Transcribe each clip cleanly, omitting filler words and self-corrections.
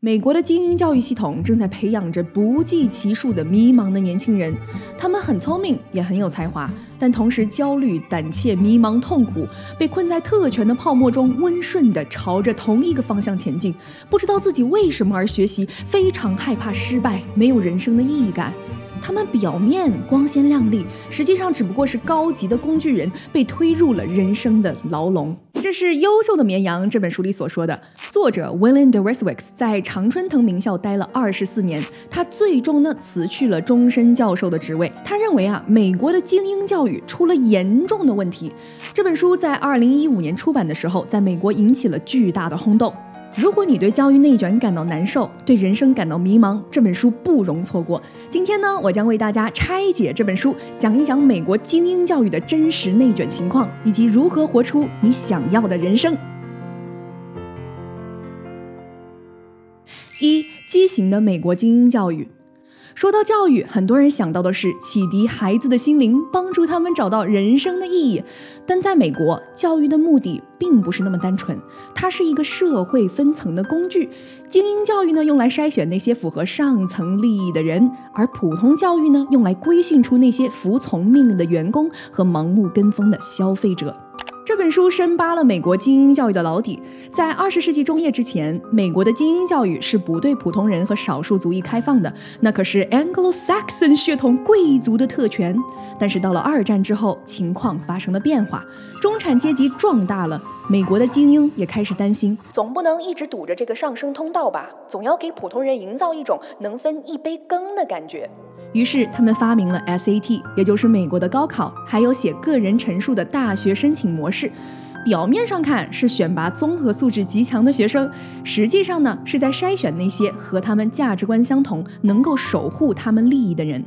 美国的精英教育系统正在培养着不计其数的迷茫的年轻人，他们很聪明，也很有才华，但同时焦虑、胆怯、迷茫、痛苦，被困在特权的泡沫中，温顺地朝着同一个方向前进，不知道自己为什么而学习，非常害怕失败，没有人生的意义感。他们表面光鲜亮丽，实际上只不过是高级的工具人，被推入了人生的牢笼。这是《优秀的绵羊》这本书里所说的。作者 William Deresiewicz 在常春藤名校待了24年，他最终呢辞去了终身教授的职位。他认为美国的精英教育出了严重的问题。这本书在2015年出版的时候，在美国引起了巨大的轰动。如果你对教育内卷感到难受，对人生感到迷茫，这本书不容错过。今天呢，我将为大家拆解这本书，讲一讲美国精英教育的真实内卷情况，以及如何活出你想要的人生。一、畸形的美国精英教育。说到教育，很多人想到的是启迪孩子的心灵，帮助他们找到人生的意义。但在美国，教育的目的并不是那么单纯，它是一个社会分层的工具。精英教育呢，用来筛选那些符合上层利益的人，而普通教育呢，用来规训出那些服从命令的员工和盲目跟风的消费者。这本书深扒了美国精英教育的老底。在20世纪中叶之前，美国的精英教育是不对普通人和少数族裔开放的，那可是 Anglo-Saxon 血统贵族的特权。但是到了2战之后，情况发生了变化，中产阶级壮大了，美国的精英也开始担心，总不能一直堵着这个上升通道吧，总要给普通人营造一种能分一杯羹的感觉。于是他们发明了 SAT， 也就是美国的高考，还有写个人陈述的大学申请模式。表面上看是选拔综合素质极强的学生，实际上呢是在筛选那些和他们价值观相同，能够守护他们利益的人。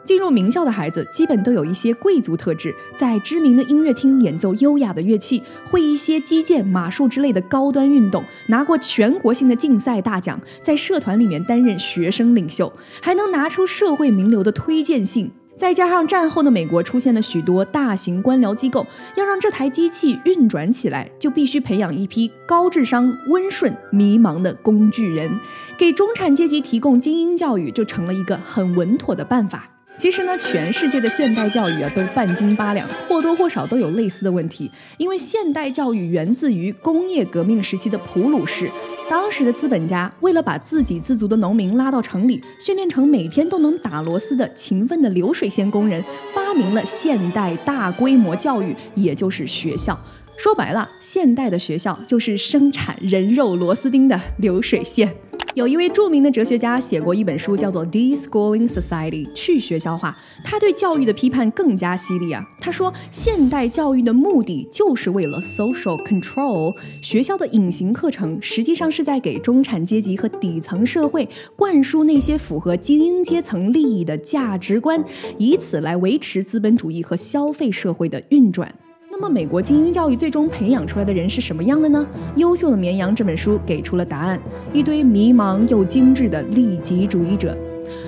进入名校的孩子基本都有一些贵族特质，在知名的音乐厅演奏优雅的乐器，会一些击剑、马术之类的高端运动，拿过全国性的竞赛大奖，在社团里面担任学生领袖，还能拿出社会名流的推荐信。再加上战后的美国出现了许多大型官僚机构，要让这台机器运转起来，就必须培养一批高智商、温顺、迷茫的工具人。给中产阶级提供精英教育就成了一个很稳妥的办法。其实呢，全世界的现代教育都半斤八两，或多或少都有类似的问题。因为现代教育源自于工业革命时期的普鲁士，当时的资本家为了把自给自足的农民拉到城里，训练成每天都能打螺丝的勤奋的流水线工人，发明了现代大规模教育，也就是学校。说白了，现代的学校就是生产人肉螺丝钉的流水线。有一位著名的哲学家写过一本书，叫做《De-Schooling Society》，去学校化。他对教育的批判更加犀利他说，现代教育的目的就是为了 social control， 学校的隐形课程实际上是在给中产阶级和底层社会灌输那些符合精英阶层利益的价值观，以此来维持资本主义和消费社会的运转。那么美国精英教育最终培养出来的人是什么样的呢？优秀的绵羊这本书给出了答案，一堆迷茫又精致的利己主义者。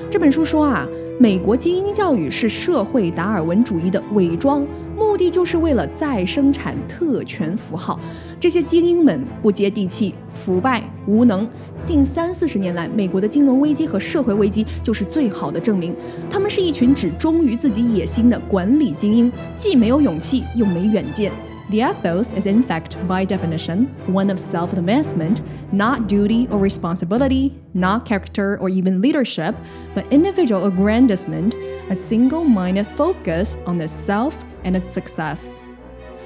这本书说美国精英教育是社会达尔文主义的伪装，目的就是为了再生产特权符号。这些精英们不接地气、腐败、无能。近30-40年来，美国的金融危机和社会危机就是最好的证明。他们是一群只忠于自己野心的管理精英，既没有勇气，又没远见。The ethos is in fact, by definition, one of self-advancement, not duty or responsibility, not character or even leadership, but individual aggrandizement, a single-minded focus on the self and its success.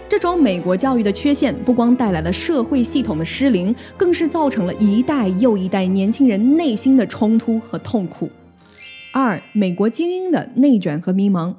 这种美国教育的缺陷不光带来了社会系统的失灵，更是造成了一代又一代年轻人内心的冲突和痛苦。2. 美国精英的内卷和迷茫。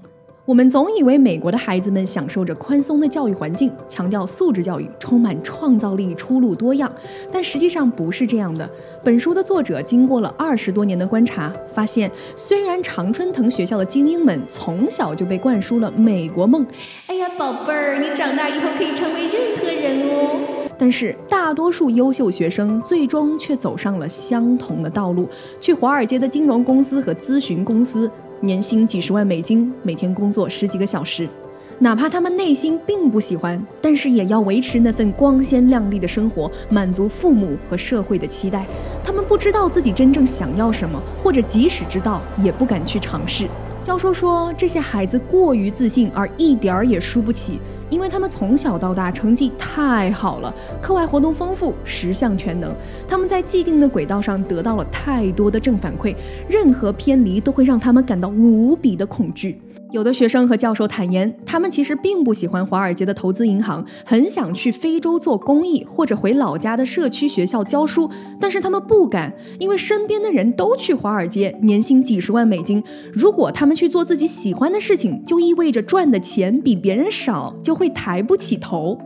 我们总以为美国的孩子们享受着宽松的教育环境，强调素质教育，充满创造力，出路多样，但实际上不是这样的。本书的作者经过了20多年的观察，发现虽然常春藤学校的精英们从小就被灌输了美国梦，哎呀宝贝儿，你长大以后可以成为任何人哦，但是大多数优秀学生最终却走上了相同的道路，去华尔街的金融公司和咨询公司，年薪几十万美金，每天工作10几个小时。哪怕他们内心并不喜欢，但是也要维持那份光鲜亮丽的生活，满足父母和社会的期待。他们不知道自己真正想要什么，或者即使知道，也不敢去尝试。教授说，这些孩子过于自信，而一点儿也输不起，因为他们从小到大成绩太好了，课外活动丰富，十项全能。他们在既定的轨道上得到了太多的正反馈，任何偏离都会让他们感到无比的恐惧。有的学生和教授坦言，他们其实并不喜欢华尔街的投资银行，很想去非洲做公益，或者回老家的社区学校教书，但是他们不敢，因为身边的人都去华尔街，年薪几十万美金。如果他们去做自己喜欢的事情，就意味着赚的钱比别人少，就会抬不起头。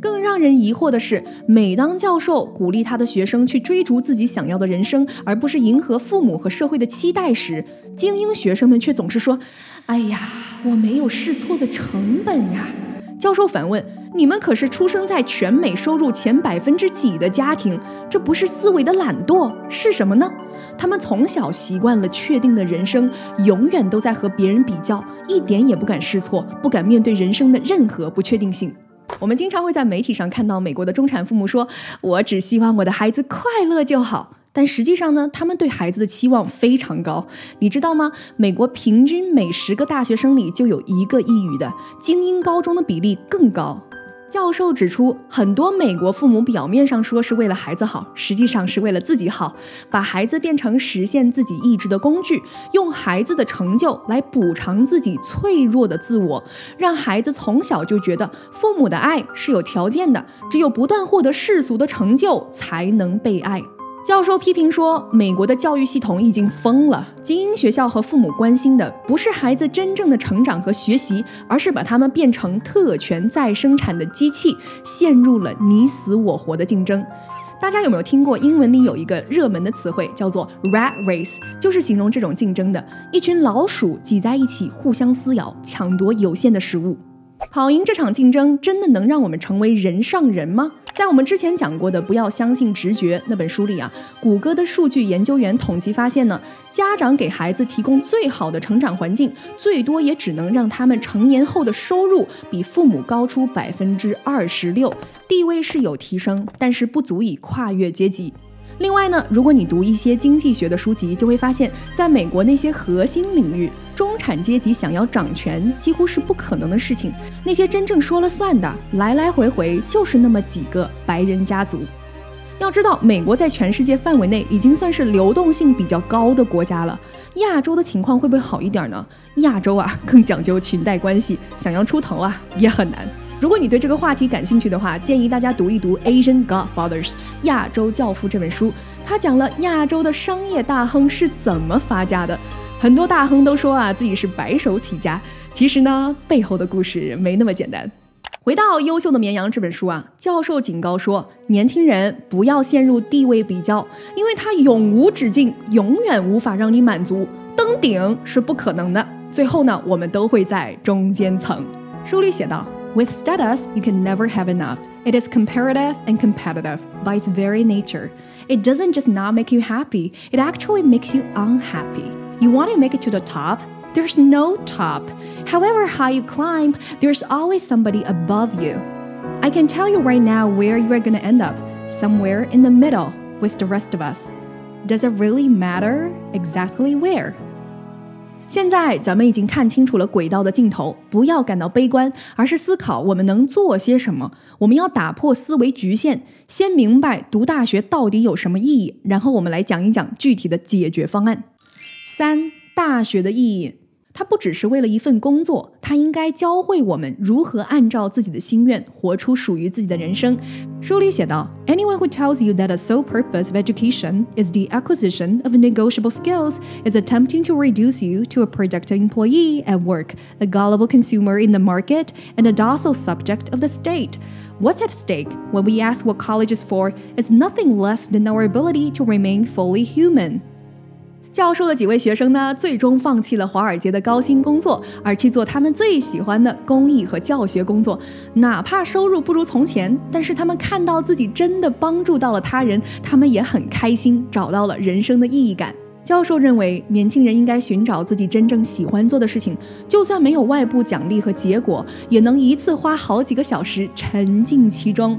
更让人疑惑的是，每当教授鼓励他的学生去追逐自己想要的人生，而不是迎合父母和社会的期待时，精英学生们却总是说：哎呀，我没有试错的成本呀。教授反问，你们可是出生在全美收入前几% 的家庭，这不是思维的懒惰是什么呢？他们从小习惯了确定的人生，永远都在和别人比较，一点也不敢试错，不敢面对人生的任何不确定性。我们经常会在媒体上看到美国的中产父母说，我只希望我的孩子快乐就好。但实际上呢，他们对孩子的期望非常高。你知道吗？美国平均每10个大学生里就有1个抑郁的，精英高中的比例更高。教授指出，很多美国父母表面上说是为了孩子好，实际上是为了自己好，把孩子变成实现自己意志的工具，用孩子的成就来补偿自己脆弱的自我，让孩子从小就觉得父母的爱是有条件的，只有不断获得世俗的成就才能被爱。教授批评说，美国的教育系统已经疯了，精英学校和父母关心的不是孩子真正的成长和学习，而是把他们变成特权再生产的机器，陷入了你死我活的竞争。大家有没有听过英文里有一个热门的词汇叫做 rat race， 就是形容这种竞争的，一群老鼠挤在一起互相撕咬，抢夺有限的食物。跑赢这场竞争真的能让我们成为人上人吗？在我们之前讲过的《不要相信直觉》那本书里啊，谷歌的数据研究员统计发现呢，家长给孩子提供最好的成长环境，最多也只能让他们成年后的收入比父母高出26%，地位是有提升，但是不足以跨越阶级。另外呢，如果你读一些经济学的书籍，就会发现在美国那些核心领域，中产阶级想要掌权几乎是不可能的事情，那些真正说了算的，来来回回就是那么几个白人家族。要知道，美国在全世界范围内已经算是流动性比较高的国家了，亚洲的情况会不会好一点呢？亚洲啊更讲究裙带关系，想要出头啊也很难。如果你对这个话题感兴趣的话，建议大家读一读《Asian Godfathers》亚洲教父这本书，他讲了亚洲的商业大亨是怎么发家的。很多大亨都说啊自己是白手起家，其实呢背后的故事没那么简单。回到《优秀的绵羊》这本书啊，教授警告说，年轻人不要陷入地位比较，因为它永无止境，永远无法让你满足，登顶是不可能的。最后呢，我们都会在中间层。书里写道，With status, you can never have enough. It is comparative and competitive by its very nature. It doesn't just not make you happy, it actually makes you unhappy. You want to make it to the top? There's no top. However high you climb, there's always somebody above you. I can tell you right now where you are going to end up, somewhere in the middle with the rest of us. Does it really matter exactly where?现在咱们已经看清楚了轨道的尽头，不要感到悲观，而是思考我们能做些什么。我们要打破思维局限，先明白读大学到底有什么意义，然后我们来讲一讲具体的解决方案。3. 大学的意义，它不只是为了一份工作，它应该教会我们如何按照自己的心愿活出属于自己的人生。书里写道， Anyone who tells you that the sole purpose of education is the acquisition of negotiable skills is attempting to reduce you to a productive employee at work, a gullible consumer in the market, and a docile subject of the state. What's at stake when we ask what college is for is nothing less than our ability to remain fully human.教授的几位学生呢，最终放弃了华尔街的高薪工作，而去做他们最喜欢的公益和教学工作。哪怕收入不如从前，但是他们看到自己真的帮助到了他人，他们也很开心，找到了人生的意义感。教授认为，年轻人应该寻找自己真正喜欢做的事情，就算没有外部奖励和结果，也能一次花好几个小时沉浸其中。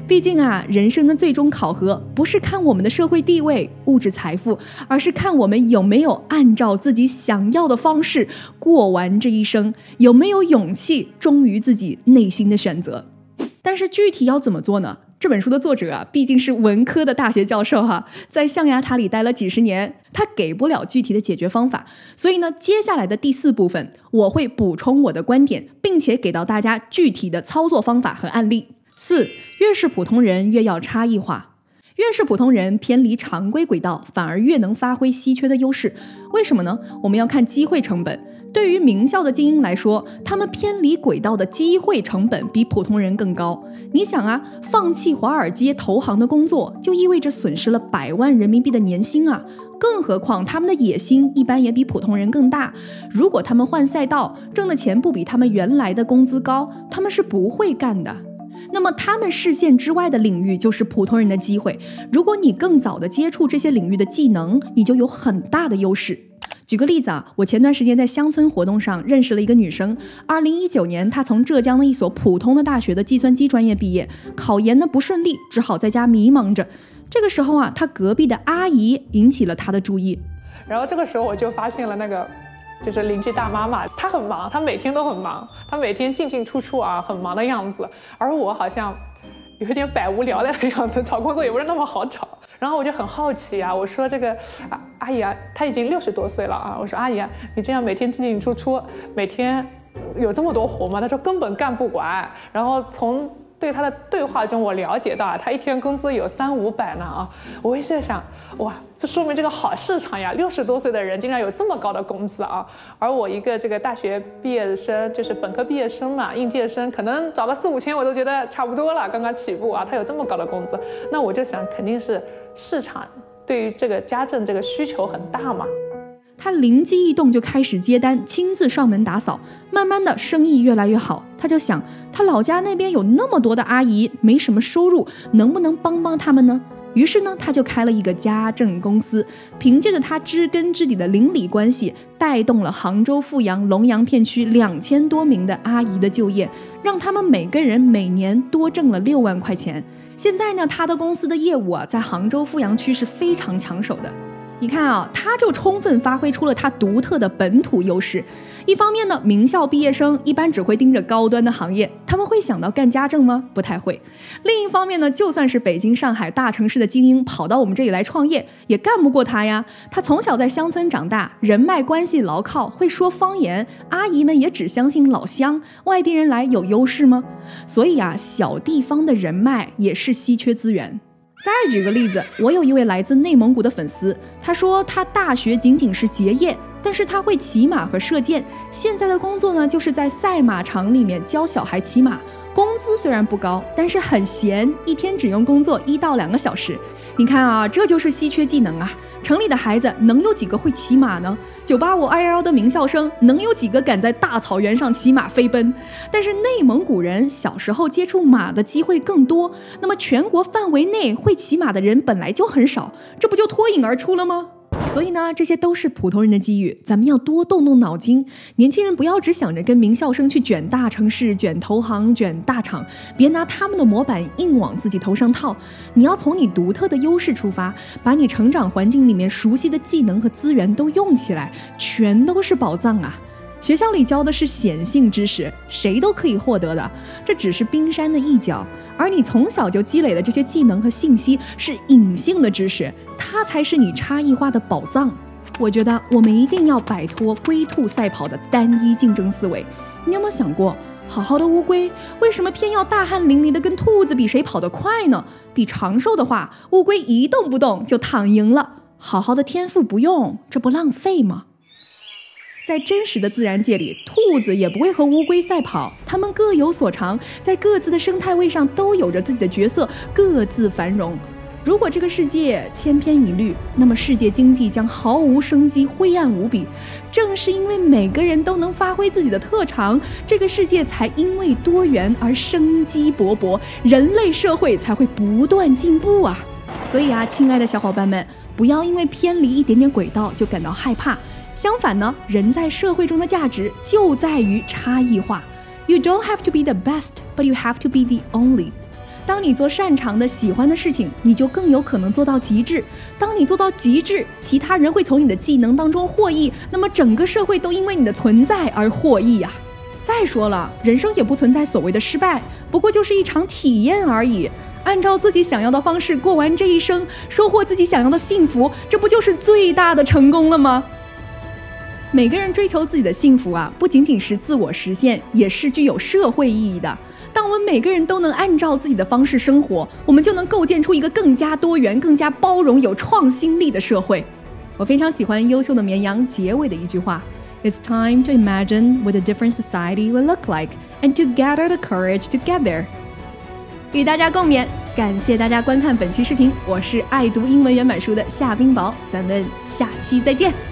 毕竟啊，人生的最终考核不是看我们的社会地位、物质财富，而是看我们有没有按照自己想要的方式过完这一生，有没有勇气忠于自己内心的选择。但是具体要怎么做呢？这本书的作者啊，毕竟是文科的大学教授哈，在象牙塔里待了几十年，他给不了具体的解决方法。所以呢，接下来的第4部分，我会补充我的观点，并且给到大家具体的操作方法和案例。4，越是普通人越要差异化。越是普通人偏离常规轨道，反而越能发挥稀缺的优势。为什么呢？我们要看机会成本。对于名校的精英来说，他们偏离轨道的机会成本比普通人更高。你想啊，放弃华尔街投行的工作，就意味着损失了100万人民币的年薪啊！更何况他们的野心一般也比普通人更大。如果他们换赛道，挣的钱不比他们原来的工资高，他们是不会干的。那么他们视线之外的领域就是普通人的机会。如果你更早的接触这些领域的技能，你就有很大的优势。举个例子啊，我前段时间在乡村活动上认识了一个女生。2019年，她从浙江的一所普通的大学的计算机专业毕业，考研呢不顺利，只好在家迷茫着。这个时候啊，她隔壁的阿姨引起了她的注意。然后这个时候我就发现了那个就是邻居大妈妈，她很忙，她每天都很忙，她每天进进出出啊，很忙的样子。而我好像有一点百无聊赖的样子，找工作也不是那么好找。然后我就很好奇啊，我说这个阿姨啊，她已经60多岁了啊，我说阿姨啊，你这样每天进进出出，每天有这么多活吗？她说根本干不完。然后从对她的对话中，我了解到啊，她一天工资有300-500呢啊！我一在想，哇，这说明这个好市场呀！60多岁的人竟然有这么高的工资啊！而我一个这个大学毕业生，就是本科毕业生嘛，应届生，可能找个4-5千我都觉得差不多了，刚刚起步啊，他有这么高的工资，那我就想肯定是市场对于这个家政这个需求很大嘛。他灵机一动就开始接单，亲自上门打扫，慢慢的生意越来越好。他就想，他老家那边有那么多的阿姨，没什么收入，能不能帮帮他们呢？于是呢，他就开了一个家政公司，凭借着他知根知底的邻里关系，带动了杭州富阳、龙阳片区2000多名的阿姨的就业，让他们每个人每年多挣了6万块钱。现在呢，他的公司的业务啊，在杭州富阳区是非常抢手的。你看啊，他就充分发挥出了他独特的本土优势。一方面呢，名校毕业生一般只会盯着高端的行业，他们会想到干家政吗？不太会。另一方面呢，就算是北京、上海大城市的精英跑到我们这里来创业，也干不过他呀。他从小在乡村长大，人脉关系牢靠，会说方言，阿姨们也只相信老乡，外地人来有优势吗？所以啊，小地方的人脉也是稀缺资源。再举个例子，我有一位来自内蒙古的粉丝，他说他大学仅仅是结业，但是他会骑马和射箭，现在的工作呢，就是在赛马场里面教小孩骑马，工资虽然不高，但是很闲，一天只用工作1到2个小时。你看啊，这就是稀缺技能啊！城里的孩子能有几个会骑马呢？985、211的名校生能有几个敢在大草原上骑马飞奔？但是内蒙古人小时候接触马的机会更多，那么全国范围内会骑马的人本来就很少，这不就脱颖而出了吗？所以呢，这些都是普通人的机遇，咱们要多动动脑筋。年轻人不要只想着跟名校生去卷大城市、卷投行、卷大厂，别拿他们的模板硬往自己头上套。你要从你独特的优势出发，把你成长环境里面熟悉的技能和资源都用起来，全都是宝藏啊！学校里教的是显性知识，谁都可以获得的，这只是冰山的一角。而你从小就积累的这些技能和信息是隐性的知识，它才是你差异化的宝藏。我觉得我们一定要摆脱龟兔赛跑的单一竞争思维。你有没有想过，好好的乌龟为什么偏要大汗淋漓的跟兔子比谁跑得快呢？比长寿的话，乌龟一动不动就躺赢了。好好的天赋不用，这不浪费吗？在真实的自然界里，兔子也不会和乌龟赛跑，它们各有所长，在各自的生态位上都有着自己的角色，各自繁荣。如果这个世界千篇一律，那么世界经济将毫无生机，灰暗无比。正是因为每个人都能发挥自己的特长，这个世界才因为多元而生机勃勃，人类社会才会不断进步啊！所以啊，亲爱的小伙伴们，不要因为偏离一点点轨道就感到害怕。相反呢，人在社会中的价值就在于差异化。You don't have to be the best, but you have to be the only. 当你做擅长的、喜欢的事情，你就更有可能做到极致。当你做到极致，其他人会从你的技能当中获益，那么整个社会都因为你的存在而获益啊。再说了，人生也不存在所谓的失败，不过就是一场体验而已。按照自己想要的方式过完这一生，收获自己想要的幸福，这不就是最大的成功了吗？每个人追求自己的幸福啊，不仅仅是自我实现，也是具有社会意义的。当我们每个人都能按照自己的方式生活，我们就能构建出一个更加多元、更加包容、有创新力的社会。我非常喜欢优秀的绵羊结尾的一句话 It's time to imagine what a different society will look like and to gather the courage to get there。 与大家共勉，感谢大家观看本期视频，我是爱读英文原版书的夏冰雹，咱们下期再见。